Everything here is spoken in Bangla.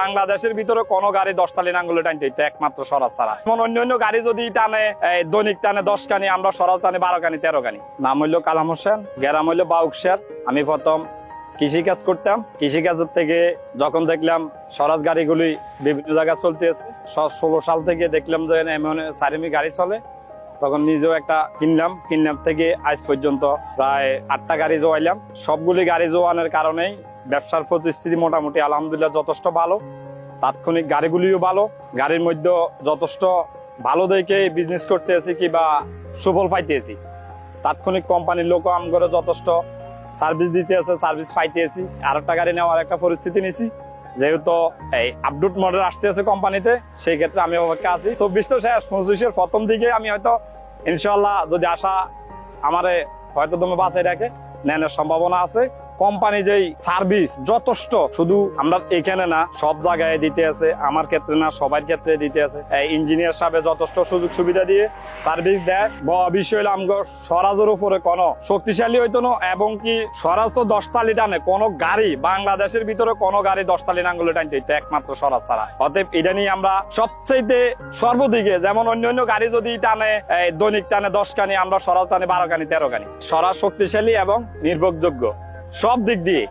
বাংলাদেশের ভিতরে কোনো গাড়ি 10 টালি আঙ্গুলে টানতে হইতো একমাত্র স্বরাজ ছাড়া। যেমন অন্য গাড়ি যদি টানে দৈনিক টানে 10 কানি, আমরা স্বরাজ টানে 12 কানি 13 কানি। নাম হইলো কালাম হোসেন, গ্রাম হইলো বাউকশার। আমি প্রথম কৃষিকাজ করতাম। কৃষিকাজের থেকে যখন দেখলাম স্বরাজ গাড়িগুলি বিভিন্ন জায়গায় চলতেছে, 16 সাল থেকে দেখলাম যে এমন 4 গাড়ি চলে, তখন নিজেও একটা কিনলাম থেকে আজ পর্যন্ত প্রায় 8টা গাড়ি জোয়াইলাম। সবগুলি গাড়ি জোয়ানোর কারণেই ব্যবসার পরিস্থিতি মোটামুটি আলহামদুলিল্লাহ যথেষ্ট ভালো। তাৎক্ষণিক গাড়িগুলিও ভালো, গাড়ির মধ্যে যথেষ্ট ভালো দেখে বিজনেস করতেছি কিংবা সুফল পাইতেছি। তাৎক্ষণিক কোম্পানির লোক আমগরে যথেষ্ট সার্ভিস দিতে আছে, সার্ভিস পাইতেছি। আর একটা গাড়ি নেওয়ার একটা পরিস্থিতি নিছি, যেহেতু এই আপডেট মডেল আসতে আছে কোম্পানিতে, সেই ক্ষেত্রে আমি অপেক্ষা আছি। 24 তো শেষ, 25-এর প্রথম দিকে আমি হয়তো ইনশাল্লাহ যদি আশা আমারে হয়তো তুমি বাঁচাই রাখে নেওয়ার সম্ভাবনা আছে। কোম্পানি যেই সার্ভিস যথেষ্ট, শুধু আমরা এখানে না সব জায়গায় দিতে আছে, আমার ক্ষেত্রে না সবার ক্ষেত্রে দিতে আছে। ইঞ্জিনিয়ার সাহেব যথেষ্ট সুযোগ সুবিধা দিয়ে সার্ভিস দেয়। বিষয় হলো আমগো স্বরাজের উপরে কোনো শক্তিশালী হইতো না, এবং কি স্বরাজ তো 10 টালি টানে। কোনো গাড়ি বাংলাদেশের ভিতরে কোনো গাড়ি 10 টালি আঙ্গুলে টানতে হইতো একমাত্র স্বরাজ ছাড়া। অতএব এটা নিয়ে আমরা সবচাইতে সর্বদিকে, যেমন অন্য গাড়ি যদি টানে দৈনিক টানে 10 কানি, আমরা স্বরাজ টানে 12 কানি 13 কানি। স্বরাজ শক্তিশালী এবং নির্ভরযোগ্য সব দিক দিয়ে।